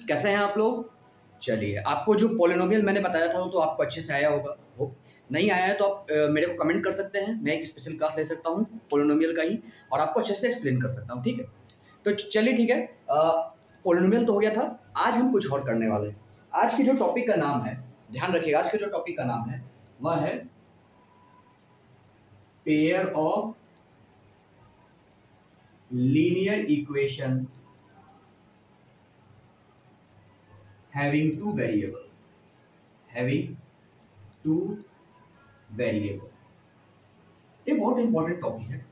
कैसे हैं आप लोग? चलिए, आपको जो पॉलिनोमियल मैंने बताया था वो तो आपको अच्छे से आया होगा। हो नहीं आया है तो आप मेरे को कमेंट कर सकते हैं, मैं एक स्पेशल क्लास ले सकता हूँ पॉलिनोमियल का ही और आपको अच्छे से एक्सप्लेन कर सकता हूँ, ठीक है? तो चलिए ठीक है, पॉलिनोमियल तो हो गया था, आज हम कुछ और करने वाले हैं। आज की जो टॉपिक का नाम है, ध्यान रखिएगा, आज के जो टॉपिक का नाम है वह है pair of linear equation having two variable ये बहुत इंपॉर्टेंट टॉपिक है।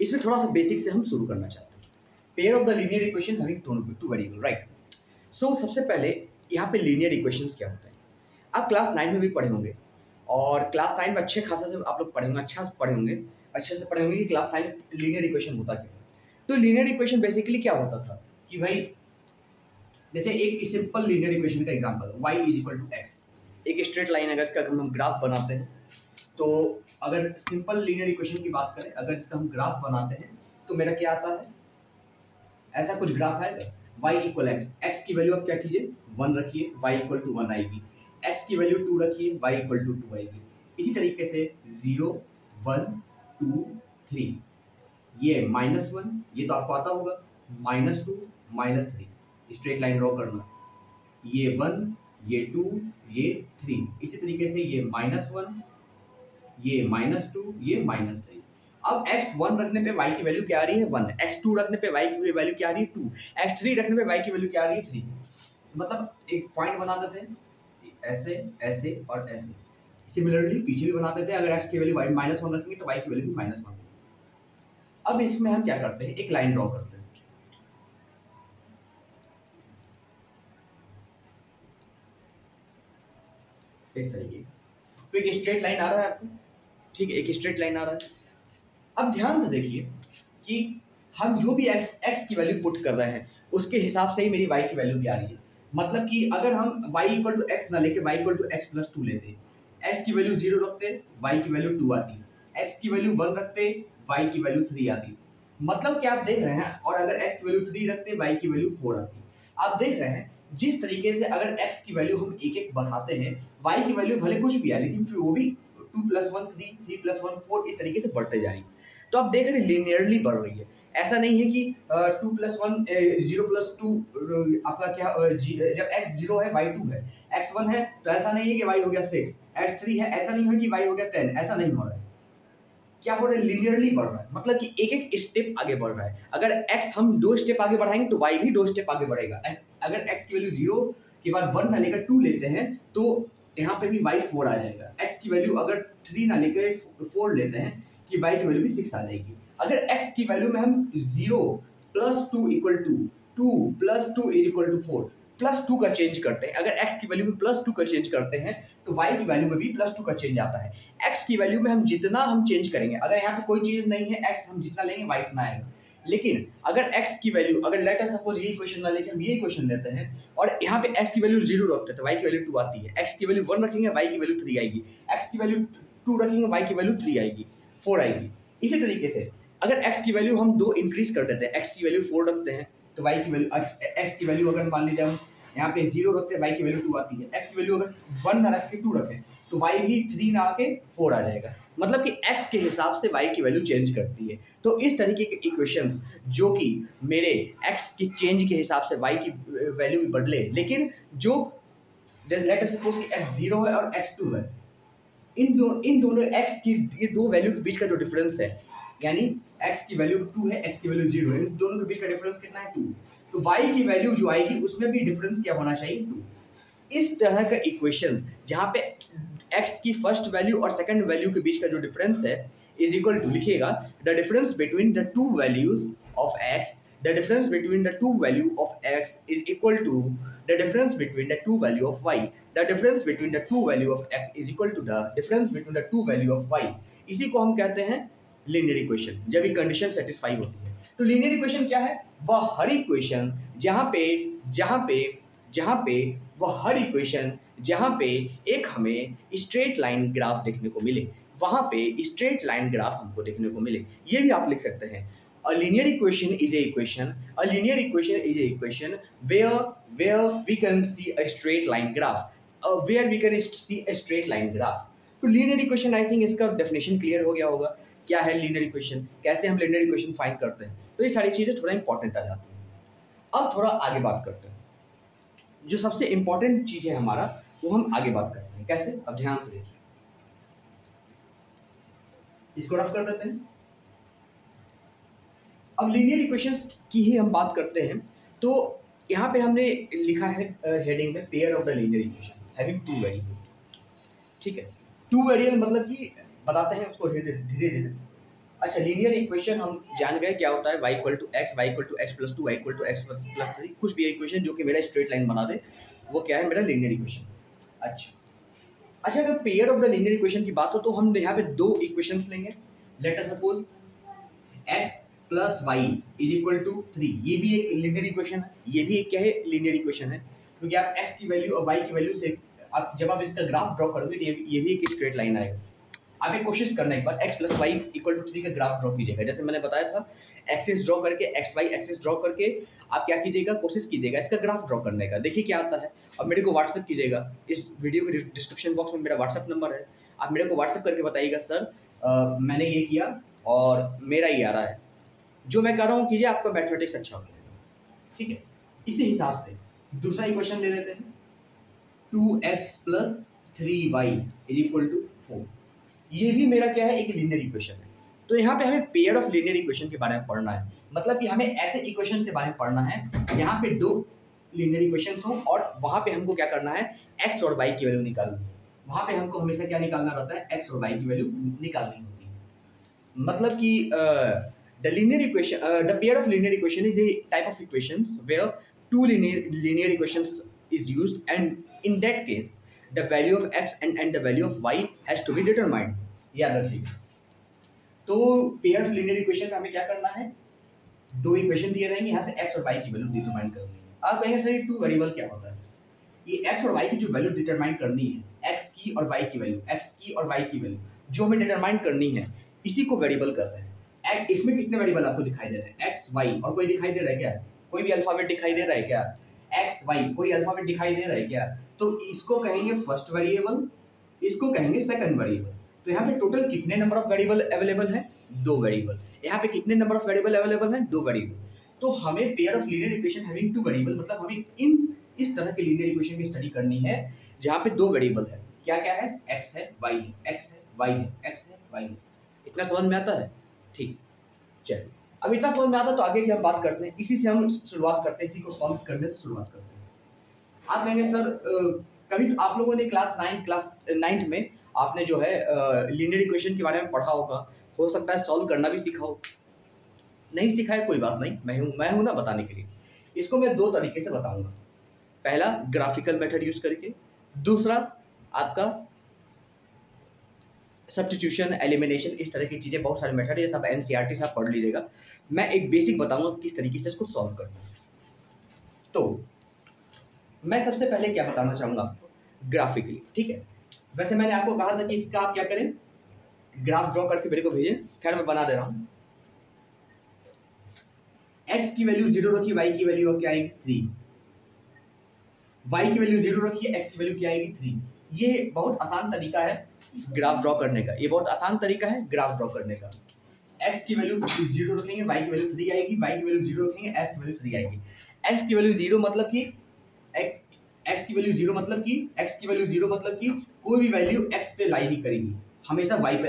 इसमें थोड़ा सा बेसिक से हम शुरू करना चाहते हैं। Pair of the linear equation having two variable, right? So सबसे पहले यहाँ पे लीनियर इक्वेशंस क्या होता है, आप क्लास 9 में भी पढ़े होंगे और क्लास 9 में अच्छे खासा से आप लोग पढ़े होंगे, अच्छे से पढ़े होंगे कि क्लास 9 लीनियर इक्वेशन होता क्या है। तो लीनियर इक्वेशन बेसिकली क्या होता था कि भाई जैसे एक सिंपल लीनियर इक्वेशन का example y is equal to x, एक स्ट्रेट लाइन अगर इसका हम ग्राफ बनाते हैं, तो अगर सिंपल लीनियर इक्वेशन की बात करें, अगर इसका हम ग्राफ बनाते हैं तो मेरा क्या आता है, ऐसा कुछ ग्राफ आएगा y इक्वल एक्स, एक्स की वैल्यू आप क्या कीजिए 1 रखिए, y इक्वल टू 1 आएगी, x की वैल्यू 2 रखिए, y इक्वल टू 2 आएगी। इसी तरीके से 0 1 2 3, ये -1, ये तो आपको आता होगा, -2 -3, स्ट्रेट लाइन ड्रॉ करना, ये 1 ये 2 ये 3, इसी तरीके से ये -1 ये -2 ये -3। अब x1 रखने पे y की वैल्यू क्या आ रही है 1, x2 रखने पे y की वैल्यू क्या आ रही है 2, x3 रखने पे y की वैल्यू क्या आ रही है 3। मतलब एक पॉइंट बना देते हैं ऐसे ऐसे और ऐसे। सिमिलरली पीछे भी बना देते हैं, अगर x की वैल्यू -1 रखेंगे तो y की वैल्यू भी -1। अब इसमें हम क्या करते हैं, एक लाइन ड्रॉ करते हैं, इस तरीके तो एक स्ट्रेट लाइन आ रहा है आपको, ठीक है, एक स्ट्रेट लाइन आ रहा है। अब ध्यान से देखिए कि हम जो भी x की वैल्यू पुट कर रहे हैं उसके हिसाब से ही मेरी y की वैल्यू भी आ रही है। मतलब कि अगर हम y इक्वल टू एक्स ना लेके y equal to x plus 2 लेते, x की वैल्यू 0 रखते y की वैल्यू 2 आती, x की वैल्यू 1 रखते y की वैल्यू 3 आती। मतलब कि आप देख रहे हैं, और अगर x की वैल्यू 3 रखते y की वैल्यू 4 आती। आप देख रहे हैं जिस तरीके से अगर x की वैल्यू हम एक एक बढ़ाते हैं, y की वैल्यू भले कुछ भी है लेकिन फिर वो भी 2 + 1 3, 3 + 1 4, इस तरीके से बढ़ते जा रही है। तो आप देख रहे हैं लीनियरली बढ़ रही है। ऐसा नहीं है कि 2 + 1 0 + 2 आपका क्या जब x 0 है y 2 है, x 1 है तो ऐसा नहीं है कि y हो गया 6, x 3 है ऐसा नहीं है कि y हो गया 10, ऐसा नहीं हो रहा है। क्या हो रहा है, लीनियरली बढ़ रहा है, मतलब कि एक एक स्टेप आगे बढ़ रहा है। अगर x हम 2 स्टेप आगे बढ़ाएंगे तो y भी 2 स्टेप आगे बढ़ेगा। अगर x की वैल्यू 0 के बाद 1 ना लेकर 2 लेते हैं तो यहाँ पे भी y 4 आ जाएगा। x की वैल्यू अगर 3 ना लेकर 4 लेते हैं कि y की वैल्यू भी 6 आ जाएगी। अगर x की वैल्यू में हम 0 + 2 = 2, 2 + 2 = 4, +2 का चेंज करते हैं, अगर x की वैल्यू में +2 का चेंज करते हैं तो y की वैल्यू में भी +2 का चेंज आता है। x की वैल्यू में हम जितना हम चेंज करेंगे, अगर यहाँ पे कोई चीज नहीं है, x हम जितना लेंगे y उतना आएगा। लेकिन अगर x की वैल्यू, अगर लेट अस सपोज ये इक्वेशन ना लेके हम ये इक्वेशन लेते हैं और यहाँ पे x की वैल्यू 0 रखते हैं तो y की वैल्यू 2 आती है, x की वैल्यू 1 रखेंगे y की वैल्यू 3 आएगी, x की वैल्यू 2 रखेंगे y की वैल्यू 3 आएगी, 4 आएगी। इसी तरीके से अगर x की वैल्यू हम 2 इंक्रीज कर देते हैं, x की वैल्यू 4 रखते हैं तो y की वैल्यू x की वैल्यू अगर मान लीजिए हम यहाँ पे 0 रखते हैं, y की वैल्यू 2 आती है, x की वैल्यू अगर 1 ना रख के 2 रखें तो y भी 3 ना आके 4 आ जाएगा। मतलब कि x के हिसाब से y की वैल्यू चेंज करती है। तो इस तरीके के इक्वेशंस जो कि मेरे x की चेंज के हिसाब से y की वैल्यू भी बदले, लेकिन जो लेट अस सपोज कि x 0 है और x 2 है, इन दोनों x की ये दो वैल्यू के बीच का जो डिफरेंस है, यानी x की वैल्यू 2 है, x की वैल्यू 0 है, इन दोनों के बीच का डिफरेंस कितना है 2, तो y की वैल्यू जो आएगी उसमें भी डिफरेंस क्या होना चाहिए 2। इस तरह का इक्वेशंस जहां पे x की फर्स्ट वैल्यू और सेकंड वैल्यू के बीच का जो डिफरेंस है इज इक्वल टू, लिखिएगा, the difference between the two values of x, the difference between the two value of x is equal to the difference between the two value of y, the difference between the two value of x is equal to the difference between the two value of y। इसी को हम कहते हैं linear equation, जब ये condition satisfy होती है। तो लीनियर इक्वेशन क्या है, वह हर इक्वेशन वह हर इक्वेशन जहां पे एक हमें स्ट्रेट लाइन ग्राफ देखने को मिले, वहां पे स्ट्रेट लाइन ग्राफ हमको देखने को मिले। ये भी आप लिख सकते हैं, A linear equation is a equation. A linear equation is a equation where we can see a straight line graph. Where we can see a straight line graph. तो linear equation I think इसका definition clear हो गया होगा. क्या है linear equation? कैसे हम linear equation find करते हैं? तो ये सारी चीजें थोड़ा important आ जाती हैं. अब थोड़ा आगे बात करते हैं. जो सबसे important चीज है हमारा, वो हम आगे बात करते हैं. कैसे? अब ध्यान से देखिए. इसको रफ कर देते हैं. अब लीनियर इक्वेशंस की ही हम बात करते हैं. तो यहाँ पे हमने लिखा है हेडिंग में pair of the linear equation having two variable. ठीक है, टू वेरिएबल मतलब कि बताते हैं उसको धीरे धीरे. अच्छा, लीनियर इक्वेशन हम जान गए क्या होता है. y equal to x, y equal to x plus two, y equal to x plus three. कुछ भी इक्वेशन जो कि मेरा स्ट्रेट लाइन बना दे, वो क्या है, मेरा लीनियर इक्वेशन. अच्छा, अगर pair of the linear equation की बात हो तो हम यहाँ पे दो इक्वेशंस लेंगे. Let us suppose x plus y is equal to 3. ये भी एक लीनियर इक्वेशन है. ये भी एक क्या है, लीनियर इक्वेशन है. क्योंकि आप x की वैल्यू और y की वैल्यू से आप जब आप इसका ग्राफ ड्रॉ करोगे तो ये भी एक स्ट्रेट लाइन आएगा. आप एक कोशिश करना एक बार x plus y equal to 3 का ग्राफ ड्रॉ कीजिएगा. जैसे मैंने बताया था, एक्सिस ड्रॉ करके एक्स वाई एक्सिस ड्रॉ करके आप क्या कीजिएगा, कोशिश कीजिएगा इसका ग्राफ ड्रॉ करने का. देखिए क्या आता है. अब मेरे को व्हाट्सएप कीजिएगा. इस वीडियो के डिस्क्रिप्शन बॉक्स में मेरा व्हाट्सएप नंबर है. आप मेरे को व्हाट्सएप करके बताइएगा सर मैंने ये किया और मेरा ये आ रहा है. जो मैं कर रहा हूँ कीजिए, आपका मैथमेटिक्स अच्छा हो जाएगा. ठीक है, इसी हिसाब से दूसरा इक्वेशन ले लेते हैं. 2x plus 3y is equal to 4. ये भी मेरा क्या है, एक लीनियर इक्वेशन है. तो यहाँ पे हमें पेयर ऑफ लीनियर इक्वेशन के बारे में पढ़ना है. मतलब कि हमें ऐसे इक्वेशन के बारे में पढ़ना है जहाँ पे दो लीनियर इक्वेशंस हो और वहाँ पे हमको क्या करना है, x और y की वैल्यू निकालनी है. वहाँ पे हमको हमेशा क्या निकालना रहता है, x और y की वैल्यू निकालनी होती है. मतलब कि the linear equation, the pair of linear equation is a type of equations where two linear equations is used, and in that case the value of x and the value of y has to be determined. याद रखिएगा. तो pair of linear equation में हमें क्या करना है, दो equation दिए रहेंगे, यहाँ से x और y की वैल्यू डिटरमाइन करनी है. आप कहेंगे सर ये टू वेरिएबल क्या होता है. ये x और y की जो वैल्यू डिटरमाइन करनी है, x की और y की वैल्यू, x की और y की वैल्यू जो हमें डिटरमाइन करनी है, इसी को वेरिएबल कहते हैं. इसमें कितने वेरिएबल आपको दिखाई दे रहे हैं, x y, और कोई दिखाई दे रहा है क्या, कोई भी अल्फाबेट दिखाई दे रहा है क्या, x y कोई अल्फाबेट दिखाई दे रहा है क्या. तो इसको कहेंगे फर्स्ट वेरिएबल, इसको कहेंगे सेकंड वेरिएबल. तो यहाँ पे टोटल कितने नंबर ऑफ वेरिएबल अवेलेबल है, दो वेरिएबल. यहाँ पे कितने नंबर ऑफ वेरिएबल अवेलेबल है, दो वेरिएबल. तो हमें pair of linear equation having two variable, मतलब हमें इस तरह के लीनियर इक्वेशन की स्टडी करनी है जहाँ पे दो वेरिएबल है. क्या क्या है, x है, y है, x है, y है, x है, y है. इतना समझ में आता है. ठीक, चलिए अब इतना समझ में आता है तो आगे की हम बात करते हैं. इसी से हम शुरुआत करते हैं, इसी को सॉल्व करने से शुरुआत करते हैं. आप कहेंगे सर कभी तो आप लोगों ने क्लास 9th में आपने जो है लीनियर इक्वेशन के बारे में पढ़ा होगा. हो सकता है सॉल्व करना भी सीखा हो. नहीं सीखा है कोई बात नहीं, मैं हूं ना बताने के लिए. इसको मैं दो तरीके से बताऊंगा. पहला ग्राफिकल मेथड यूज करके, दूसरा आपका सब्स्टिट्यूशन, एलिमिनेशन, इस तरह की चीजें, बहुत सारे मेथड, ये सब एनसीईआरटी से आप पढ़ लीजिएगा. मैं एक बेसिक बताऊंगा किस तरीके से इसको सॉल्व करना है. तो मैं सबसे पहले क्या बताना चाहूंगा आपको, ग्राफिकली. ठीक है, वैसे मैंने आपको कहा था कि इसका आप क्या करें, ग्राफ ड्रॉ करके मेरे को भेजें. खैर मैं बना दे रहा हूं. x की वैल्यू 0 रखिए, y की वैल्यू क्या आएगी 3. y की वैल्यू 0 रखिए, x की वैल्यू क्या आएगी 3. ये बहुत आसान तरीका है ग्राफ ड्रॉ करने का. ये बहुत आसान तरीका है ग्राफ ड्रॉ करने का. x की वैल्यू 0 रखेंगे, y की वैल्यू 3 आएगी, y की वैल्यू 0 रखेंगे, x की वैल्यू 3 आएगी. x की वैल्यू 0 मतलब कि x की वैल्यू 0 मतलब कि x की वैल्यू 0 मतलब कि कोई भी वैल्यू x पे लाई नहीं करेगी, हमेशा y पे,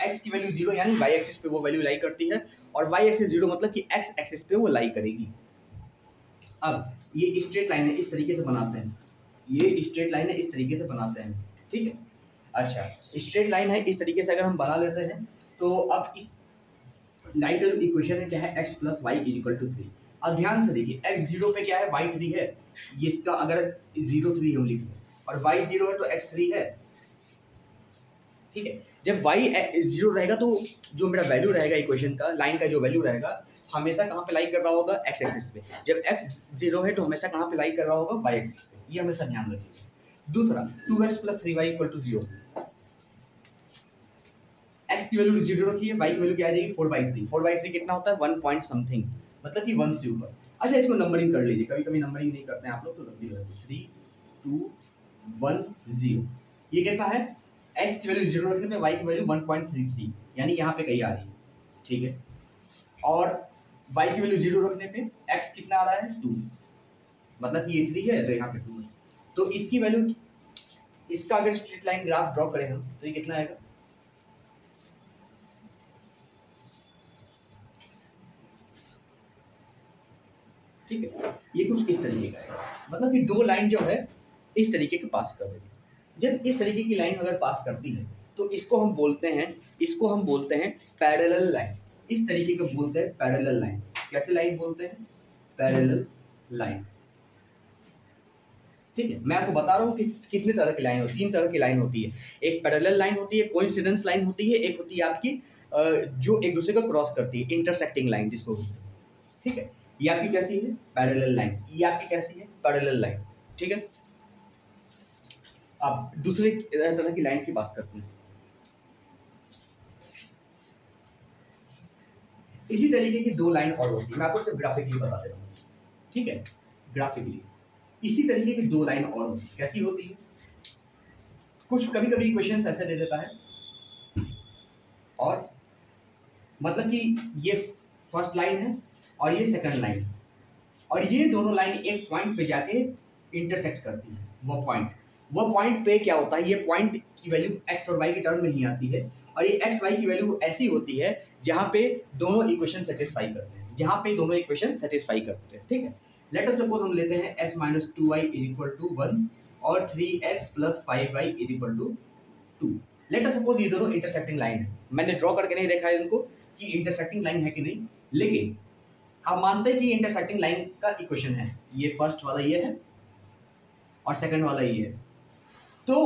x की वैल्यू 0 यानी y एक्सिस पे वो वैल्यू लाई करती है, और y एक्सिस 0 मतलब कि x एक्सिस पे वो लाई करेगी. अब ये स्ट्रेट लाइन है, इस तरीके से बनाते हैं. ये स्ट्रेट लाइन है, इस तरीके से बनाते हैं. ठीक है. अच्छा, स्ट्रेट लाइन है, इस तरीके से अगर हम बना लेते हैं तो अब इस लाइन का जो इक्वेशन है क्या है, x plus y is equal to 3. अब ध्यान से देखिए, x 0 पे क्या है, y 3 है. ये इसका अगर 0 3 हम लिख लें और y 0 है तो x 3 है. ठीक है, जब y 0 रहेगा तो जो मेरा वैल्यू रहेगा इक्वेशन का, लाइन का जो वैल्यू रहेगा, हमेशा कहाँ पे लाई कर रहा होगा, x एक्सिस पे. जब x 0 है तो हमेशा कहाँ पे लाई कर रहा होगा, y एक्सिस पे. ये हमेशा ध्यान रखिएगा. दूसरा 2x plus 3y equal to 0. x x की वैल्यू 0 रखी है, y की वैल्यू क्या आ जाएगी 4/3। 4/3 कितना होता है 1 पॉइंट समथिंग, मतलब कि 1 से ऊपर। अच्छा इसको नंबरिंग कर लीजिए, कभी कभी नंबरिंग नहीं करते हैं आप लोग तो गलती करते हैं। 3 2 1 0, ये कितना है x की वैल्यू 0 रखने पे y की वैल्यू 1.33 यानी यहाँ पे कहीं आ रही है, ठीक है। और y की वैल्यू 0 रखने पे x कितना आ रहा है 2, मतलब कि ये 3 है तो यहाँ पे 2 है। तो इसकी वैल्यू, इसका अगर स्ट्रेट लाइन ग्राफ ड्रॉ करें हम तो ये कितना आएगा, ठीक है, ये कुछ इस तरीके का है। मतलब कि दो लाइन जो है इस तरीके के पास कर देगी। जब इस तरीके की लाइन अगर पास करती है तो इसको हम बोलते हैं पैरेलल लाइन। इस तरीके को बोलते हैं पैरेलल लाइन। कैसे लाइन बोलते हैं, पैरेलल लाइन, ठीक है। मैं आपको बता रहा हूँ कि कितने तरह की लाइन होती है, 3 तरह की लाइन होती है। एक पैरेलल लाइन होती है, कोइंसिडेंस लाइन होती है, एक होती है आपकी जो एक दूसरे को क्रॉस करती है, इंटरसेक्टिंग लाइन जिसको बोलते हैं, ठीक है। ये आपकी कैसी है पैरेलल लाइन, ये आपकी कैसी है पैरेलल लाइन, ठीक है। अब दूसरे तरह की लाइन की बात करते हैं। इसी तरीके की दो लाइन और होती है, मैं आपको सिर्फ ग्राफिकली बता दे रहा हूँ, ठीक है, ग्राफिकली इसी तरीके की दो लाइन और होती है। कैसी होती है, कुछ कभी कभी क्वेश्चंस ऐसे दे देता है और मतलब कि ये फर्स्ट लाइन है और ये सेकंड लाइन है और ये दोनों लाइन एक पॉइंट पे जाके इंटरसेक्ट करती है। वो पॉइंट पे क्या होता है, ये पॉइंट की वैल्यू x और y के टर्म में ही आती है और ये x y की वैल्यू ऐसी होती है जहां पे दोनों इक्वेशन सेटिस्फाई करते हैं, ठीक है। लेट अस सपोज हम लेते हैं x - 2y = 1 और 3x + 5y = 2। Late us suppose ये दोनों इंटरसेक्टिंग लाइन है। मैंने ड्रॉ करके नहीं देखा है इनको कि इंटरसेक्टिंग लाइन है कि नहीं, लेकिन आप मानते हैं कि इंटरसेक्टिंग लाइन का इक्वेशन है, ये फर्स्ट वाला ये है और सेकंड वाला ये है। तो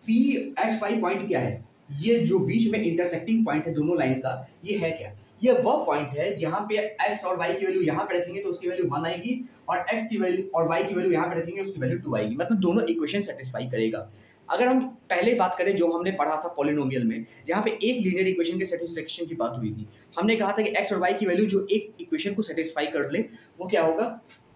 पी एक्स वाई पॉइंट क्या है, ये जो बीच में इंटरसेक्टिंग पॉइंट है दोनों लाइन का, ये है क्या, ये वह पॉइंट है जहां पे x और y की वैल्यू यहां पे रखेंगे तो उसकी वैल्यू 1 आएगी और x की वैल्यू और y की वैल्यू यहां पे रखेंगे उसकी वैल्यू 2 आएगी। मतलब दोनों इक्वेशन सेटिस्फाई करेगा। अगर हम पहले बात करें जो हमने पढ़ा था पॉलिनोमियल में, जहां पे एक लीनियर इक्वेशन के सेटिस्फैक्शन की बात हुई थी, हमने कहा था कि x और y की वैल्यू जो एक इक्वेशन को सेटिस्फाई कर ले वो क्या होगा,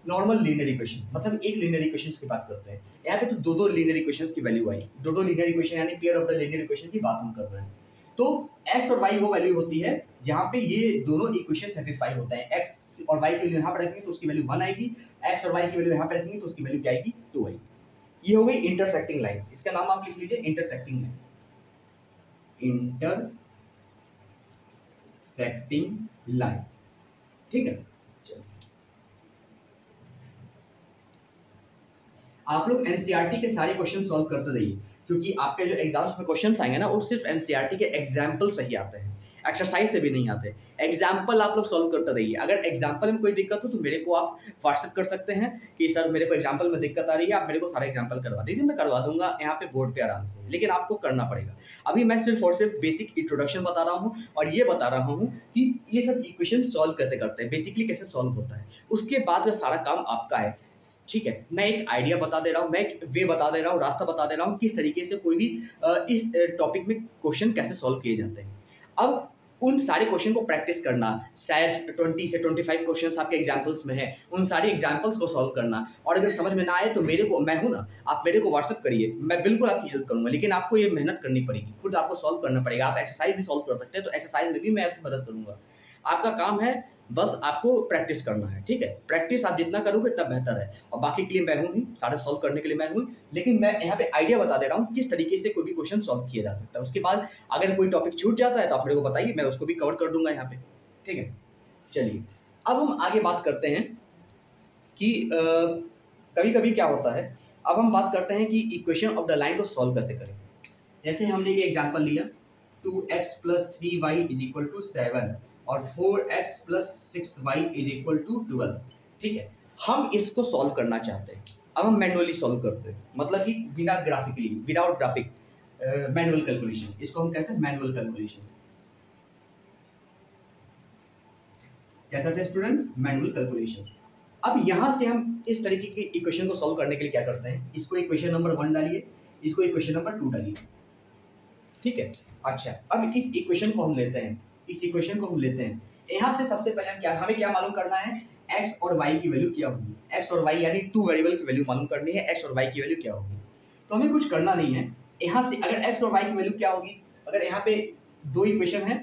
नॉर्मल लीनियर इक्वेशन। मतलब एक लीनियर इक्वेशंस की बात करते हैं, यहाँ पे तो दो लीनियर इक्वेशंस की वैल्यू आई, दो लीनियर इक्वेशन यानी pair of the linear equation की बात हम कर रहे हैं। तो x और y वो वैल्यू होती है जहां पे ये दोनों इक्वेशन सेटिस्फाई होते हैं। x और y की वैल्यू यहाँ पे रखेंगे तो उसकी वैल्यू 1 आएगी, x और y की वैल्यू यहाँ पे रखेंगे तो उसकी वैल्यू क्या आएगी 2 आएगी। ये हो गई इंटरसेक्टिंग लाइन, इसका नाम आप लिख लीजिए इंटरसेक्टिंग लाइन, इंटरसेक्टिंग लाइन, ठीक है। आप लोग एनसीईआरटी के सारे क्वेश्चन सॉल्व करते रहिए, क्योंकि आपके जो एग्जाम्स में क्वेश्चंस आएंगे ना वो सिर्फ एनसीईआरटी के एग्जाम्पल से ही आते हैं, एक्सरसाइज से भी नहीं आते। एग्जाम्पल आप लोग सॉल्व करते रहिए। अगर एग्जाम्पल में कोई दिक्कत हो तो मेरे को आप व्हाट्सएप कर सकते हैं कि सर मेरे को एग्जाम्पल में दिक्कत आ रही है, आप मेरे को सारे एग्जाम्पल करवा दीजिए, मैं करवा दूंगा यहाँ पे बोर्ड पे आराम से। लेकिन आपको करना पड़ेगा। अभी मैं सिर्फ और सिर्फ बेसिक इंट्रोडक्शन बता रहा हूँ और ये बता रहा हूँ कि ये सब इक्वेशन सॉल्व कैसे करते हैं, बेसिकली कैसे सॉल्व होता है, उसके बाद का सारा काम आपका है, ठीक है। मैं एक आइडिया बता दे रहा हूँ, मैं एक वे बता दे रहा हूँ, रास्ता बता दे रहा हूँ किस तरीके से कोई भी इस टॉपिक में क्वेश्चन कैसे सॉल्व किए जाते हैं। अब उन सारे क्वेश्चन को प्रैक्टिस करना, शायद 20 से 25 क्वेश्चंस आपके एग्जांपल्स में है, उन सारे एग्जांपल्स को सॉल्व करना। और अगर समझ में ना आए तो मेरे को, मैं हूं ना, आप मेरे को व्हाट्सएप करिए, मैं बिल्कुल आपकी हेल्प करूंगा। लेकिन आपको ये मेहनत करनी पड़ेगी, खुद आपको सॉल्व करना पड़ेगा। आप एक्सरसाइज भी सॉल्व कर सकते हैं तो एक्सरसाइज में भी मैं आपकी मदद करूंगा। आपका काम है बस आपको प्रैक्टिस करना है, ठीक है। प्रैक्टिस आप जितना करोगे उतना बेहतर है। और बाकी के लिए मैं हूँ ही, सारे सॉल्व करने के लिए मैं हूँ, लेकिन मैं यहाँ पे आइडिया बता दे रहा हूँ किस तरीके से कोई भी क्वेश्चन सॉल्व किया जा सकता है। उसके बाद अगर कोई टॉपिक छूट जाता है तो आप मेरे को बताइए, मैं उसको भी कवर कर दूंगा यहाँ पे, ठीक है। चलिए अब हम आगे बात करते हैं कि कभी कभी क्या होता है। अब हम बात करते हैं कि इक्वेशन ऑफ द लाइन को सॉल्व कैसे करें। जैसे हमने ये एग्जाम्पल लिया 2x + 3y = 7 और 4x + 6y = 12, ठीक है। हम इसको सॉल्व करना चाहते हैं। अब हम मैनुअली सॉल्व करते हैं, मतलब कि बिना graphically, without graphic, manual calculation, इसको हम कहते हैं मैनुअल कैलकुलेशन। क्या कहते हैं स्टूडेंट्स, मैनुअल कैलकुलेशन। अब यहां से हम इस तरीके की इक्वेशन को सॉल्व करने के लिए क्या करते हैं, इसको इक्वेशन नंबर 1 डालिए, इसको इक्वेशन नंबर 2 डालिए। ठीक है। अच्छा, अब इस इक्वेशन को हम लेते हैं, इस इक्वेशन को हम लेते हैं। यहाँ से सबसे पहले हमें क्या मालूम करना है, एक्स और वाई की वैल्यू क्या होगी। एक्स और वाई यानी टू वेरिएबल की वैल्यू मालूम करनी है, एक्स और वाई की वैल्यू क्या होगी। तो हमें कुछ करना नहीं है, यहाँ से अगर एक्स और वाई की वैल्यू क्या होगी, अगर यहाँ पे दो इक्वेशन है,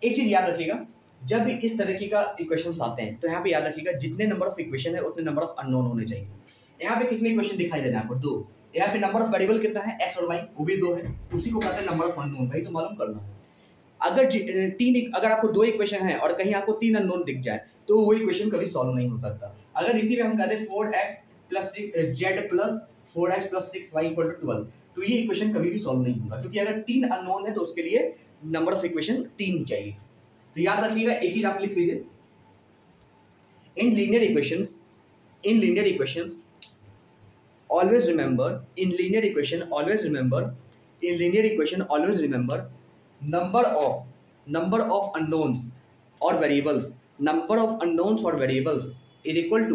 एक चीज याद रखिएगा, जब भी इस तरीके का इक्वेशंस आते हैं तो यहाँ पे याद रखिएगा जितने नंबर ऑफ इक्वेशन है उतने नंबर ऑफ अननोन होने चाहिए। यहाँ पे कितने इक्वेशन दिखाई दे रहे हैं आपको, दो। यहाँ पे नंबर ऑफ वेरिएबल कितना है, एक्स और वाई, वो भी दो है, उसी को कहते हैं नंबर ऑफ अननोन। भाई तो मालूम करना है, अगर आपको दो इक्वेशन है और कहीं आपको तीन अननोन दिख जाए तो वो इक्वेशन कभी सॉल्व नहीं हो सकता। अगर इसी में हम कहते हैं 4x plus z plus 4x plus 6y equal to 12, तो ये इक्वेशन कभी भी सॉल्व नहीं होगा, क्योंकि अगर तीन अननोन है तो उसके लिए नंबर ऑफ इक्वेशन तीन चाहिए। तो याद रखिएगा, एक चीज आप लिख लीजिए, in linear equations, in linear equations always remember, in linear equation always remember, in linear equation always remember, number of unknowns or variables, number of unknowns or variables is equal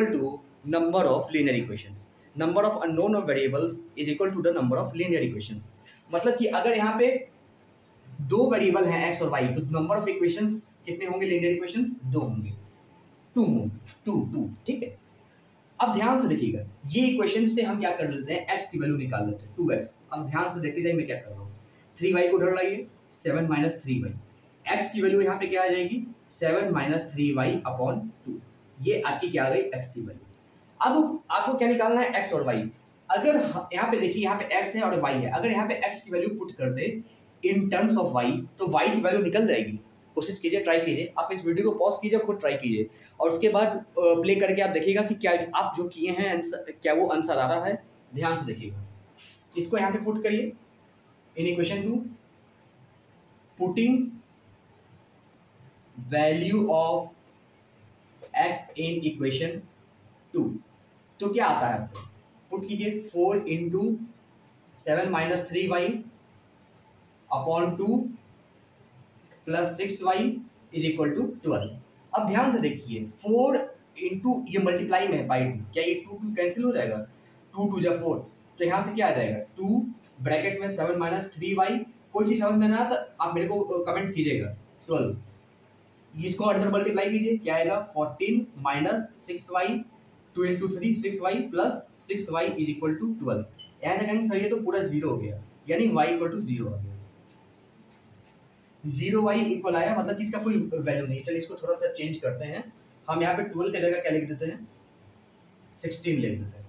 to number of linear equations, number of unknown or variables is equal to the number of linear equations। मतलब कि अगर यहाँ पे दो variable हैं x और Y, तो number of equations कितने होंगे, लीनियर इक्वेशंस दो होंगे, टू होंगे, टू। ठीक है। अब ध्यान से देखिएगा, ये इक्वेशन से हम क्या कर लेते हैं, x की वैल्यू निकाल लेते हैं 2x। अब ध्यान से देखते जाइए मैं क्या कर रहा हूँ, 3y को उधर लाइए, 7 माइनस 3y, x की वैल्यू यहाँ पे क्या आ जाएगी, 7 माइनस 3y अपॉन 2, ये आपकी क्या आ गई, x की वैल्यू। अब आपको क्या निकालना है, x और y। अगर यहाँ पे देखिए, यहाँ पे x है और y है, अगर यहाँ पे x की वैल्यू पुट कर दे इन टर्म्स ऑफ y, तो y की वैल्यू निकल जाएगी। कोशिश कीजिए, ट्राई कीजिए, आप इस वीडियो को पॉज कीजिए, खुद ट्राई कीजिए, और उसके बाद प्ले करके आप देखिएगा कि क्या आप जो किए हैं आंसर, क्या वो आंसर आ रहा है। ध्यान से देखिएगा, इसको यहाँ पे पुट करिए in equation 2, putting value of x in equation 2, तो क्या आता है आपको, पुट कीजिए 4 into 7 minus 3y upon 2 plus 6y is equal to 12। अब ध्यान से देखिए, 4 इंटू ये मल्टीप्लाई में है बाई 2, क्या ये 2 कैंसिल हो जाएगा, 2 2 जा 4, तो यहाँ से क्या आ जाएगा 2 ब्रैकेट में 7 माइनस 3y, कोई चीज समझ में ना तो आप मेरे को कमेंट कीजिएगा, 12, इसको अंदर मल्टीप्लाई कीजिए, क्या आएगा 14 minus 6y, 2 into 3 6y plus 6y is equal to 12। ऐसे कहेंगे सर ये तो पूरा जीरो हो गया, यानी y इक्वल टू जीरो आ गया, 0y इक्वल आया, मतलब कि इसका कोई वैल्यू नहीं। चलिए इसको थोड़ा सा चेंज करते हैं, हम यहाँ पे 12 की जगह क्या लिख देते हैं, 16 लिख देते हैं,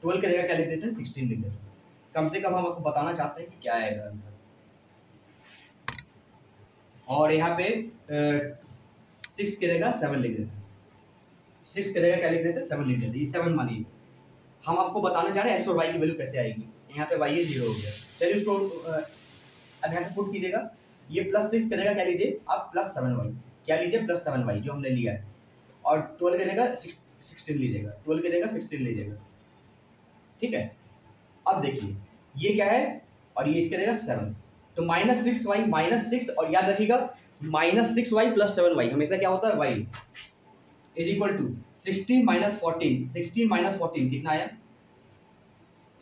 12 की जगह क्या लिख देते हैं, 16 लिख देते हैं, कम से कम हम आपको बताना चाहते हैं कि क्या आएगा आंसर। और यहाँ पे 6 की जगह 7 लिख देते हैं, 6 की जगह क्या लिख देते हैं, 7 लिख देते हैं, ये 7 मानिए। हम आपको बताना चाह रहे हैं एक्स और वाई की वैल्यू कैसे आएगी, यहाँ पे वाई 0 हो गया। चलिए उसको अब यहाँ से पुट कीजिएगा, ये प्लस 6 करेगा, क्या लीजिए आप प्लस 7y, क्या लीजिए प्लस 7y जो हमने लिया है, और 12 करेगा 16 लीजिएगा, 12 करेगा 16 लीजिएगा, ठीक है। अब देखिए ये क्या है, और ये इसके करेगा 7, तो माइनस 6y माइनस 6, और याद रखिएगा माइनस 6y प्लस 7y हमेशा क्या होता है, y is equal to 16 minus 14, 16 minus 14 कितना आया,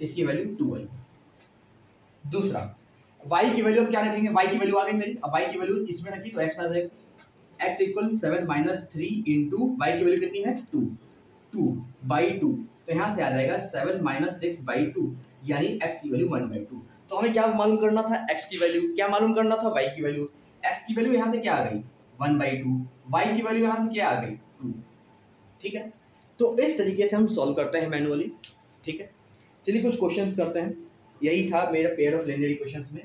इसकी वैल्यू 2y। दूसरा y की वैल्यू हम क्या रखेंगे, y की वैल्यू आ गई मेरी, अब y की वैल्यू इसमें रखी तो x आ जाएगा, x equal 7 minus 3 into y की वैल्यू कितनी है 2, 2 बाई 2, तो यहाँ से आ जाएगा 7 माइनस 6 बाई 2, यानी x की वैल्यू 1 बाई 2। तो हमें क्या मालूम करना था, x की वैल्यू, क्या मालूम करना था, y की वैल्यू। x की वैल्यू यहाँ से क्या आ गई 1 बाई 2, y की वैल्यू यहाँ से क्या आ गई 2, ठीक है। तो इस तरीके से हम सॉल्व करते हैं मैनुअली, ठीक है। चलिए कुछ क्वेश्चंस करते हैं, यही था मेरा पेयर ऑफ लीनियर इक्वेशंस में,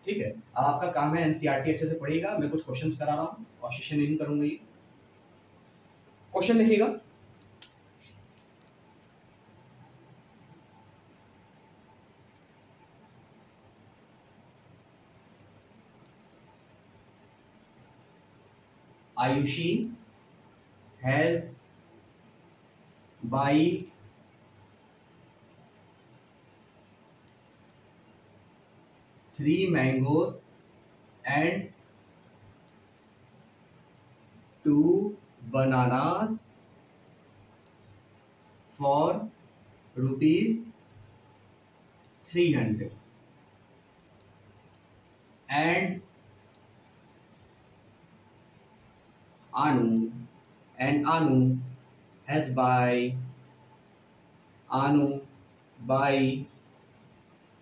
ठीक है। अब आपका काम है एनसीईआरटी अच्छे से पढ़िएगा, मैं कुछ क्वेश्चंस करा रहा हूँ और सेशन इन करूंगा। ये क्वेश्चन लिखिएगा, Ayushi has by 3 mangoes and 2 bananas for rupees 300। and Anu has Anu buy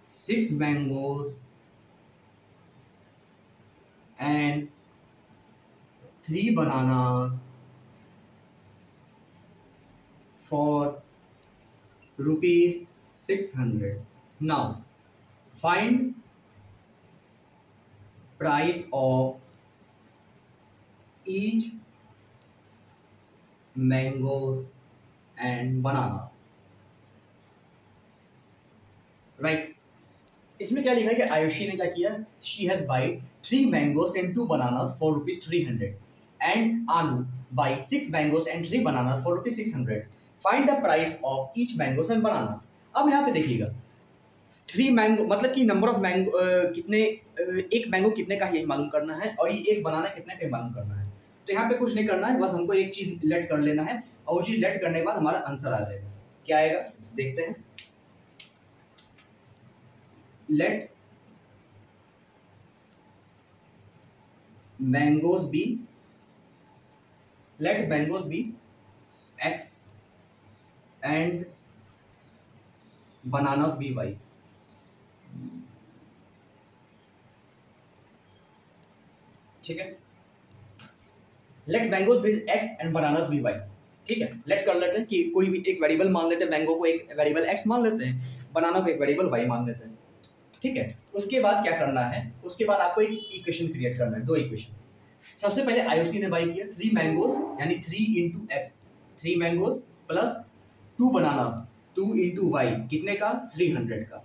6 mangoes and 3 bananas for rupees 600. Now find price of each mangoes and bananas. Right, इसमें क्या लिखा है कि आयुषी ने क्या किया, she has by 3 mangoes and 2 bananas for rupees 300 and Anu buy 6 mangoes and 3 bananas for rupees 600. Find the price of each mangoes and bananas. अब यहाँ पे देखिएगा 3 मैंगो मतलब कि नंबर ऑफ मैंगो कितने, एक मैंगो कितने का यही मालूम करना है और ये एक बनाना कितने का मालूम करना है। तो यहाँ पे कुछ नहीं करना है, बस हमको एक चीज लेट कर लेना है और वो चीज लेट करने के बाद हमारा आंसर आ जाएगा। क्या आएगा देखते हैं। Let mangoes be x and bananas be y. ठीक है, let mangoes be x and bananas be y. ठीक है, लेट कर लेते हैं कि कोई भी एक वेरिएबल मान लेते हैं, मैंगो को एक वेरिएबल एक्स मान लेते हैं, बनाना को एक वेरिएबल वाई मान लेते हैं। ठीक है, उसके बाद क्या करना है, उसके बाद आपको एक इक्वेशन क्रिएट करना है, 2 इक्वेशन। सबसे पहले आयुषी ने बाई किया 3 मैंगोज यानी 3 into x, 3 mangoes plus 2 bananas 2 into y कितने का 300 का,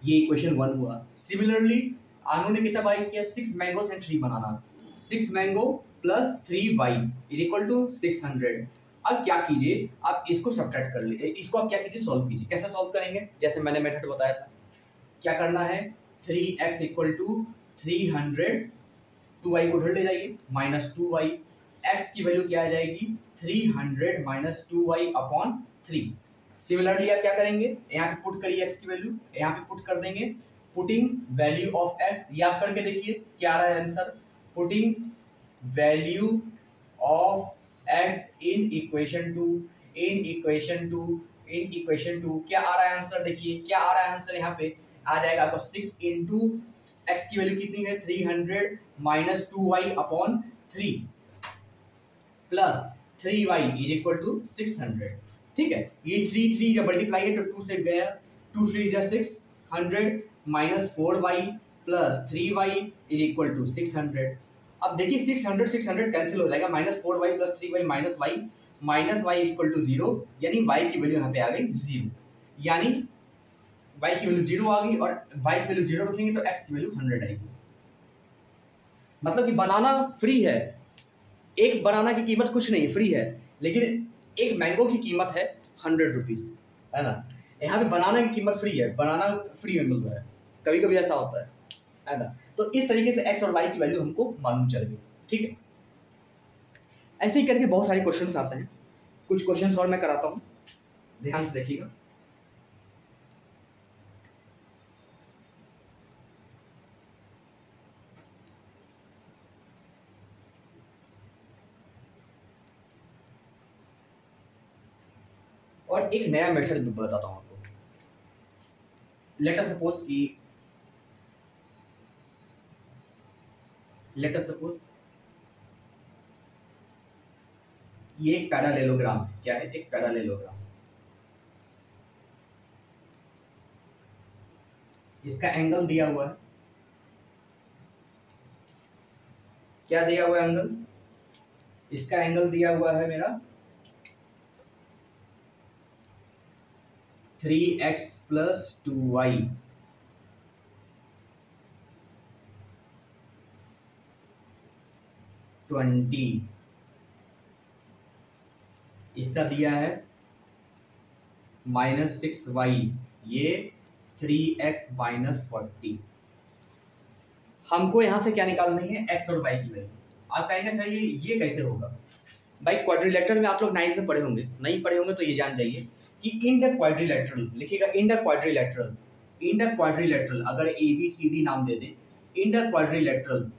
ये इक्वेशन 1 हुआ। सिमिलरली आनु ने कितना बाई किया 6 mangoes and 3 banana, 6 mango plus 3 y is equal to 600। अब क्या कीजिए, आप इसको सब्ट्रैक्ट कर लीजिए, इसको आप क्या कीजिए सॉल्व कीजिए। कैसे सॉल्व करेंगे, जैसे मैंने मेथड बताया था, क्या करना है 3x इक्वल टू 300, 2y को उधर ले जाइए माइनस 2y, x की वैल्यू क्या आ जाएगी 300 माइनस 2y अपॉन 3। सिमिलरली आप क्या करेंगे, यहाँ पे पुट करिए x की वैल्यू, यहाँ पे पुट कर देंगे, पुटिंग वैल्यू ऑफ x, ये आप करके देखिए क्या आ रहा है answer, putting value of x in equation two क्या आ रहा है आंसर, देखिए क्या आ रहा है आंसर, यहाँ पे आ जाएगा आपको 6 इंटू एक्स की वैल्यू कितनी है 300 minus 2y upon 3 plus 3y is equal to 600। ठीक है, ये 3 जब मल्टीप्लाई है तो 2 से गया, 2 3 जा 600 minus 4y plus 3y is equal to 600। अब देखिए 600 कैंसिल हो जाएगा, minus 4y plus 3y minus y equal to 0, यानी y की वैल्यू यहाँ पे आ गई 0, यानी y की वैल्यू 0 आ गई और y की वैल्यू 0 रखेंगे तो x की वैल्यू 100 आएगी। मतलब कि बनाना फ्री है, एक बनाना की कीमत कुछ नहीं फ्री है, लेकिन एक मैंगो की कीमत है 100 रुपीज, है ना। यहाँ पे बनाना की कीमत फ्री है, बनाना फ्री में मिल रहा है, कभी कभी ऐसा होता है ना। तो इस तरीके से x और y की वैल्यू हमको मालूम चल गई। ठीक है, ऐसे ही करके बहुत सारे क्वेश्चंस आते हैं, कुछ क्वेश्चंस और मैं कराता हूँ, ध्यान से देखिएगा। और एक नया मेथड भी बताता हूँ आपको। लेट अस सपोज ये एक पैरालेलोग्राम, क्या है एक पैरालेलोग्राम, इसका एंगल दिया हुआ है, क्या दिया हुआ है एंगल, इसका एंगल दिया हुआ है मेरा 3x प्लस 2y, इसका दिया है माइनस 6y, ये 3x माइनस 40। हमको यहाँ से क्या निकालनी है x और y की वैल्यू। आप कहेंगे सर ये कैसे होगा, भाई क्वाड्रिलेटरल में आप लोग 9th में पढ़े होंगे, नहीं पढ़े होंगे तो ये जान जाइए कि इन द क्वाड्रिलेटरल लिखिएगा, इन द क्वाड्रिलेटरल अगर ABCD नाम दे दे, in the quadrilateral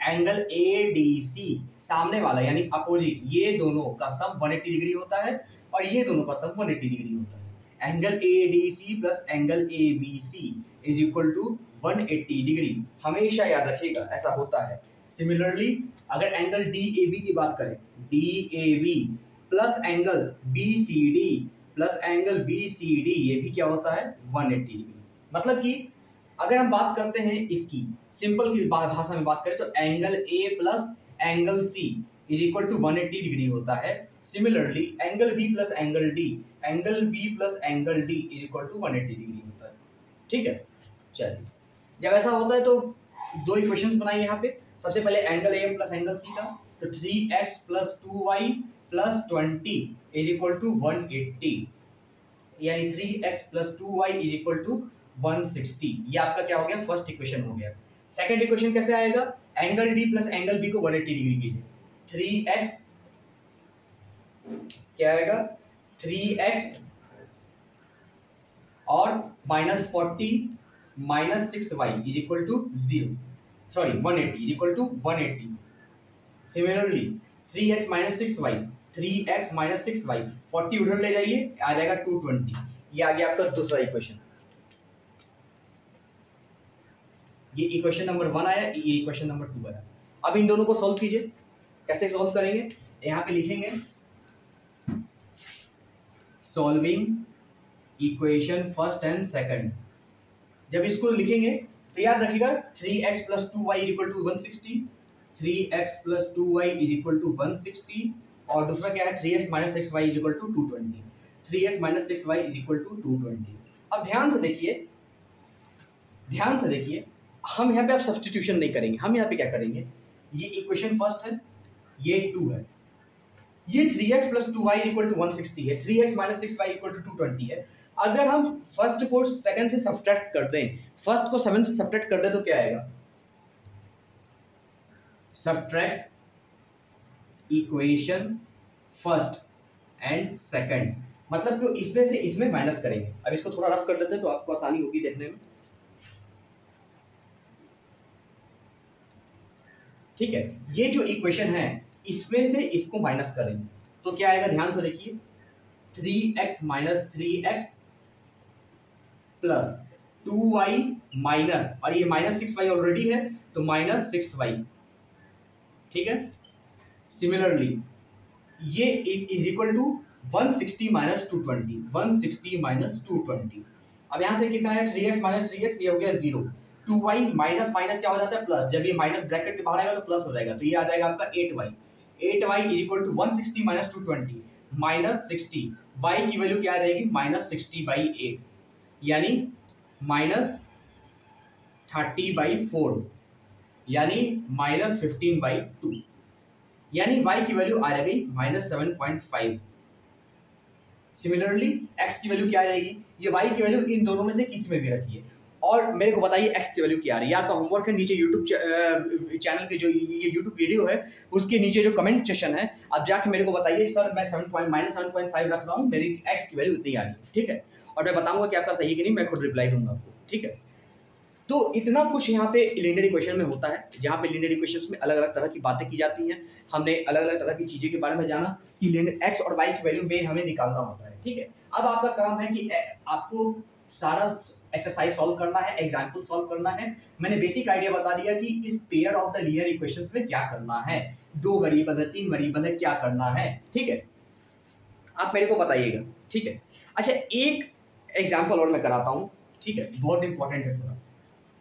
angle ADC सामने वाला यानी अपोजिट, ये दोनों का सम 180 डिग्री होता है और ये दोनों का सम 180 डिग्री होता है। Angle ADC plus angle ABC is equal to 180 degree, हमेशा याद रखिएगा ऐसा होता है। सिमिलरली अगर एंगल डीएबी की बात करें, DAB plus angle BCD plus angle BCD, ये भी क्या होता है 180 डिग्री। मतलब कि अगर हम बात करते हैं इसकी सिंपल की भाषा में बात करें तो angle A plus angle C is equal to 180 degree होता है। Similarly angle B plus angle D is equal to 180 degree होता है। ठीक है, चलिए जब ऐसा होता है तो दो इक्वेशंस बनाइए यहाँ पे। सबसे पहले angle A plus angle C का, तो 3x plus 2y plus 20 is equal to 180, यानी 3x plus 2y is equal to 160। ये आपका क्या हो गया, फर्स्ट इक्वेशन हो गया। सेकंड इक्वेशन कैसे आएगा, angle D plus angle B को 180 डिग्री कीजिए, 3x क्या आएगा 3x और minus 40 minus 6y is equal to 0, sorry 180 is equal to 180। Similarly 3x minus 6y, 3x minus 6y 40 उधर ले जाइए, आ जाएगा 220। ये आ गया आपका दूसरा इक्वेशन। ये इक्वेशन नंबर 1 आया, ये इक्वेशन नंबर 2 आया। अब इन दोनों को सॉल्व कीजिए। कैसे सॉल्व करेंगे, यहाँ पे लिखेंगे solving equation first and second. जब इसको लिखेंगे तो याद रखिएगा 3x plus 2y equal to 160, 3x plus 2y is equal to 160, और दूसरा क्या है 3x minus 6y is equal to 220, 3x minus 6y is equal to 220। अब ध्यान से देखिए हम यहाँ पे अब सब्स्टिट्यूशन नहीं करेंगे। हम यहाँ पे क्या करेंगे, ये इक्वेशन फर्स्ट है, ये 2 है, ये 3x plus 2y equal to 160 है, 3x minus 6y equal to 220 है। अगर हम फर्स्ट को सेकंड से सब्ट्रैक्ट कर दें, फर्स्ट को 7 से सब्ट्रैक्ट कर दें तो क्या आएगा, subtract equation first and second, मतलब कि इसमें से इसमें माइनस करेंगे। अब इसको थोड़ा रफ कर देते हैं तो आपको आसानी होगी देखने में। ठीक है, ये जो इक्वेशन है इसमें से इसको माइनस करेंगे तो क्या आएगा, ध्यान से देखिए 3x minus 3x plus 2y minus, और ये माइनस 6y ऑलरेडी है तो माइनस 6y। ठीक है, सिमिलरली ये is equal to 160 minus 220, 160 minus 220। अब यहां से कितना है 3x माइनस 3x, ये हो गया 0, 2y माइनस माइनस क्या हो जाता है प्लस, जब ये माइनस ब्रैकेट के बाहर आएगा तो प्लस हो जाएगा, तो ये आ जाएगा आपका 8y, 8y is equal to 160 minus 220 minus 60, y की वैल्यू क्या आ जाएगी माइनस 60/8, यानी माइनस 30/4, यानी माइनस 15/2, यानी y की वैल्यू आ जाएगी माइनस 7.5। सिमिलरली x की वैल्यू क्या आ जाएगी, ये y की वैल्यू इन दोनों में से किसी में भी रखिए और मेरे को बताइए x की वैल्यू क्या आ रही है। आपका होमवर्क है नीचे यूट्यूब चैनल के जो ये यूट्यूब वीडियो है उसके नीचे जो कमेंट सेक्शन है, आप जाके मेरे को बताइए सर मैं माइनस 7.5 रख रहा हूँ, मेरी x की वैल्यू इतनी आ रही है। ठीक है, और मैं बताऊंगा कि आपका सही कि नहीं, मैं खुद रिप्लाई दूंगा आपको। ठीक है, तो इतना कुछ यहाँ पे लीनियर इक्वेशन में होता है, जहाँ पे लीनियर इक्वेशंस में अलग अलग तरह की बातें की जाती हैं। हमने अलग अलग तरह की चीज़ें के बारे में जाना कि लीनियर x और y की वैल्यू में हमें निकालना होता है। ठीक है, अब आपका काम है कि आपको सारा एक्सरसाइज सॉल्व करना है, एग्जाम्पल सॉल्व करना है। मैंने बेसिक आइडिया बता दिया कि इस pair of the linear equations में क्या करना है, 2 वेरिएबल है 3 वेरिएबल है, क्या करना है। ठीक है, आप मेरे को बताइएगा। ठीक है, अच्छा एक एग्जाम्पल और मैं कराता हूँ। ठीक है, बहुत इंपॉर्टेंट है थोड़ा।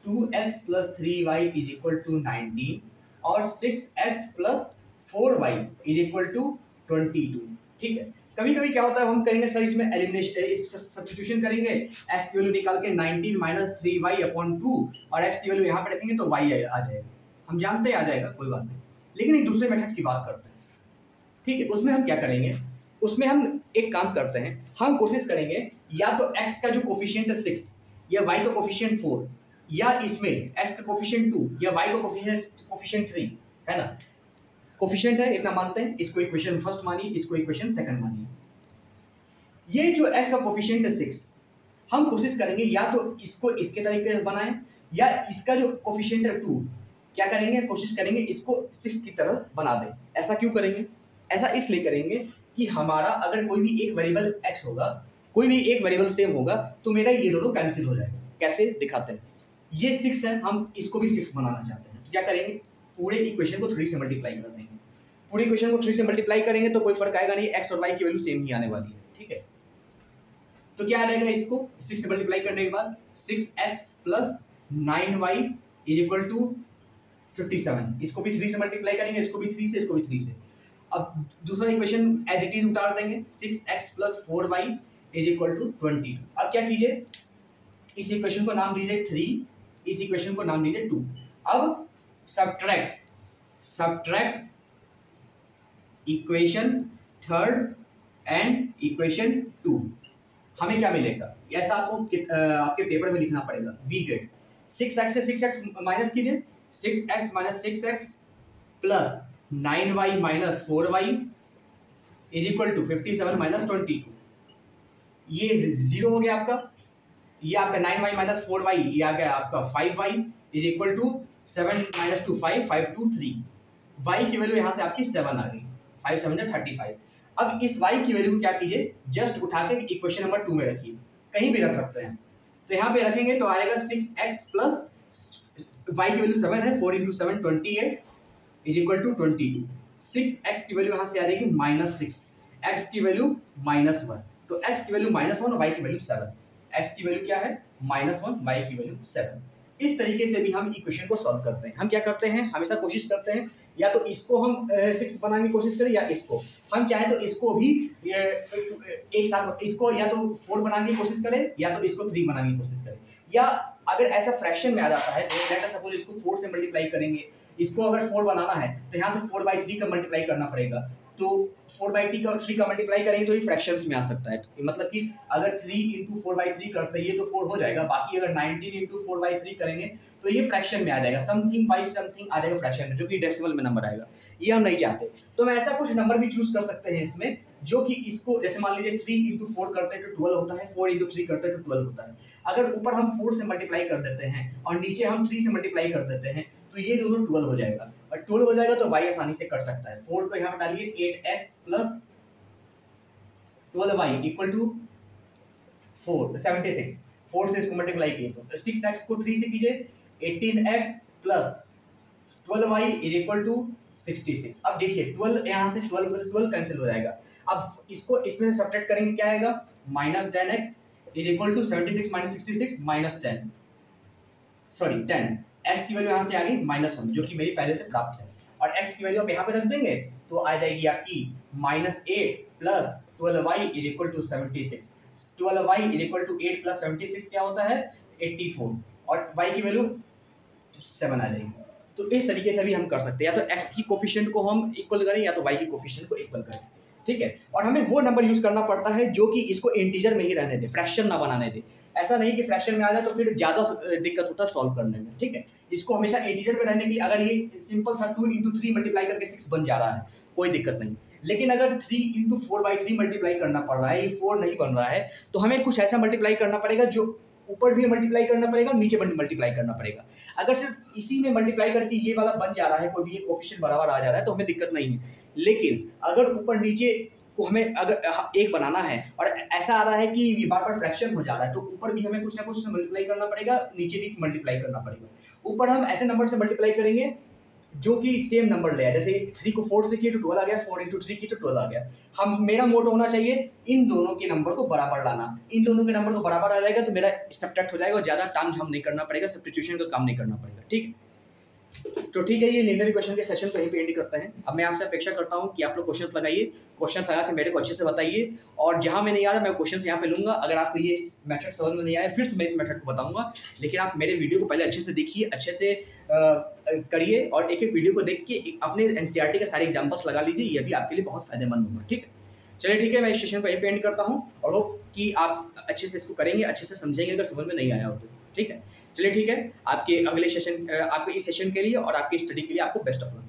2x plus 3y is equal to 19 और 6x plus 4y is equal to 22। ठीक है, कभी कभी क्या होता है हम करेंगे सर इसमें एलिमिनेशन सब्स्टिट्यूशन करेंगे, x की वैल्यू निकाल के 19 माइनस 3y अपॉन 2 और x की वैल्यू यहाँ पे रखेंगे तो y आ जाएगा। हम जानते हैं आ जाएगा, कोई बात नहीं, लेकिन एक दूसरे मेथड की बात करते हैं। ठीक है, उसमें हम क्या करेंगे, उसमें हम एक काम करते हैं, हम कोशिश करेंगे या तो x का जो कोफिशिएंट है 6 या y का कोफिशिएंट 4, या इसमें x का कोफिशिएंट 2 या y का कोफिशिएंट 3 है ना, कोफिशिएंट है इतना मानते हैं, इसको इक्वेशन फर्स्ट मानिए, इसको इक्वेशन सेकंड मानिए। ये जो x का कोफिशिएंट है 6, हम कोशिश करेंगे या तो इसको इसके तरीके से बनाएं या इसका जो कोफिशिएंट है 2 क्या करेंगे, कोशिश करेंगे इसको 6 की तरह बना दें। ऐसा क्यों करेंगे? ऐसा इसलिए करेंगे कि हमारा अगर कोई भी एक वेरिएबल x होगा, कोई भी एक वेरिएबल सेम होगा, तो मेरा ये दोनों कैंसिल हो जाएगा। कैसे दिखाते हैं? ये 6 है, हम इसको भी 6 बनाना चाहते हैं, तो क्या करेंगे, पूरे इक्वेशन को 3 से मल्टीप्लाई कर देंगे। पूरे इक्वेशन को 3 से मल्टीप्लाई करेंगे तो कोई फर्क आएगा नहीं, x और y की वैल्यू सेम ही आने वाली है। ठीक है, तो क्या आ जाएगा, इसको 6 से मल्टीप्लाई करने के बाद 6x plus 9y is equal to 57। इसको भी 3 से मल्टीप्लाई करेंगे, इसको भी 3 से, इसको भी 3 से। अब दूसरा इक्वेशन एज इट इज उतार देंगे, 6x plus 4y is equal to 22। अब क्या कीजिए, इस इक्वेशन को नाम दीजिए 3, इस इक्वेशन को नाम दीजिए 2। अब subtract equation third and equation 2, हमें क्या मिलेगा, ऐसा आपको आपके पेपर में लिखना पड़ेगा। वी गेट 6x से 6x माइनस कीजिए, 6x minus 6x plus 9y minus 4y is equal to 57 minus 22। ये 0 हो गया आपका, ये आपका 9y माइनस 4y, ये आ गया आपका 5y is equal to 7 minus 2 5 5 2 3। y की वैल्यू यहाँ से आपकी 7 आ गई, 5 7 35। अब इस y की वैल्यू क्या कीजिए, जस्ट उठा के इक्वेशन नंबर 2 में रखिए, कहीं भी रख सकते हैं। तो यहाँ पे रखेंगे तो आएगा 6x प्लस y की वैल्यू 7 है, 4 into 7 28 is equal to 22। 6x की वैल्यू यहाँ से आ जाएगी -6, x की वैल्यू -1, तो x की वैल्यू -1 और y की वैल्यू 7। x की वैल्यू क्या है, -1, y की वैल्यू 7। इस तरीके से भी हम इक्वेशन को सॉल्व करते हैं। हम क्या करते हैं, हमेशा कोशिश करते हैं या तो इसको हम 6 बनाने की कोशिश करें या इसको, हम चाहे तो इसको भी एक साथ, इसको या तो 4 बनाने की कोशिश करें या तो इसको 3 बनाने की कोशिश करें। या अगर ऐसा फ्रैक्शन में आ जाता है तो लेट अस सपोज इसको 4 से मल्टीप्लाई करेंगे, इसको अगर 4 बनाना है तो यहाँ से 4/3 का मल्टीप्लाई करना पड़ेगा, तो 4/3 का मल्टीप्लाई करेंगे तो ये फ्रैक्शंस में आ सकता है। मतलब कि अगर 3 इंटू 4/3 करते हैं तो 4 हो जाएगा, बाकी अगर 19 इंटू 4/3 करेंगे तो ये फ्रैक्शन में आ जाएगा, समथिंग बाई समथिंग आ जाएगा फ्रैक्शन में, जो कि डेसिमल में नंबर आएगा। ये हम नहीं चाहते, तो हम ऐसा कुछ नंबर भी चूज कर सकते हैं इसमें, जो कि इसको जैसे मान लीजिए 3 इंटू 4 करते हैं तो 12 होता है, 4 इंटू 3 करते हैं तो 12 होता है। अगर ऊपर हम 4 से मल्टीप्लाई कर देते हैं और नीचे हम 3 से मल्टीप्लाई कर देते हैं तो ये दोनों 12 हो जाएगा, और 12 हो जाएगा तो y आसानी से कर सकता है। 4 को यहाँ पे डालिए, 8x plus 12y equal to 76। 4 से इसको मल्टीप्लाई किए तो 6x को 3 से कीजिए, 18x plus 12y is equal to 66। अब देखिए 12 यहाँ से 12 कैंसिल हो जाएगा। अब इसको इसमें सब्ट्रैक्ट करेंगे, क्या आएगा, -10x is equal to 76 minus 66 minus 10, sorry 10। x की वैल्यू यहाँ से आ गई -1, जो कि मेरी पहले से प्राप्त है, और x की वैल्यू आप यहाँ पे रख देंगे तो आ जाएगी आपकी -8 plus 12y is equal to 76। 12y is equal to 8 plus 76 क्या होता है, 84, और y की वैल्यू 7 आ जाएगी। तो इस तरीके से भी हम कर सकते हैं, या तो x की कोफिशिएंट को हम इक्वल करें या तो y की कोफिशिएंट को इक्वल करें। ठीक है, और हमें वो नंबर यूज करना पड़ता है जो कि इसको इंटीजर में ही रहने दे, फ्रैक्शन ना बनाने दे। ऐसा नहीं कि फ्रैक्शन में आ जाए तो फिर ज्यादा दिक्कत होता है सॉल्व करने में। ठीक है, इसको हमेशा इंटीजर में रहने के लिए, अगर ये सिंपल सा 2 इंटू 3 मल्टीप्लाई करके 6 बन जा रहा है कोई दिक्कत नहीं, लेकिन अगर 3 इंटू 4/3 मल्टीप्लाई करना पड़ रहा है, ये 4 नहीं बन रहा है, तो हमें कुछ ऐसा मल्टीप्लाई करना पड़ेगा जो ऊपर भी मल्टीप्लाई करना पड़ेगा और नीचे मल्टीप्लाई करना पड़ेगा। अगर सिर्फ इसी में मल्टीप्लाई करके ये वाला बन जा रहा है, कोई भी एक कोफिशिएंट बराबर आ जा रहा है, तो हमें दिक्कत नहीं है। लेकिन अगर ऊपर नीचे को हमें अगर एक बनाना है और ऐसा आ रहा है कि ये बार बार फ्रैक्शन हो जा रहा है, तो ऊपर भी हमें कुछ ना कुछ से मल्टीप्लाई करना पड़ेगा, नीचे भी मल्टीप्लाई करना पड़ेगा। ऊपर हम ऐसे नंबर से मल्टीप्लाई करेंगे जो कि सेम नंबर ले आए, जैसे 3 को 4 से किए तो 12 आ गया, 4 इंटू 3 की तो 12 आ गया। हम मेरा मोटो होना चाहिए इन दोनों के नंबर को बराबर लाना, इन दोनों के नंबर को बराबर आ जाएगा तो मेरा सब्ट्रैक्ट हो जाएगा और ज्यादा टाइम हम नहीं करना पड़ेगा, सब्स्टिट्यूशन का काम नहीं करना पड़ेगा। ठीक है, तो ठीक है, ये लीनियर इक्वेशन के सेशन को यहीं पे एंड करते हैं। अब मैं आपसे अपेक्षा करता हूं कि आप लोग क्वेश्चंस लगाइए, क्वेश्चंस लगा के मेरे को अच्छे से बताइए, और जहां मैं नहीं आ रहा मैं क्वेश्चंस यहां पे लूंगा। अगर आपको ये मेथड समझ में नहीं आया फिर से मैं इस मेथड को बताऊंगा, लेकिन आप मेरे वीडियो को पहले अच्छे से देखिए, अच्छे से करिए, और एक एक वीडियो को देख के अपने एनसीईआरटी के सारे एग्जाम्पल्स लगा लीजिए, ये भी आपके लिए बहुत फायदेमंद होगा। ठीक है, चलिए ठीक है, मैं इस सेशन को यहीं पे एंड करता हूँ और होप कि आप अच्छे से इसको करेंगे, अच्छे से समझेंगे अगर समझ में नहीं आया हो तो। ठीक है, चलिए ठीक है, आपके अगले सेशन, आपके इस सेशन के लिए और आपकी स्टडी के लिए आपको बेस्ट ऑफ लक।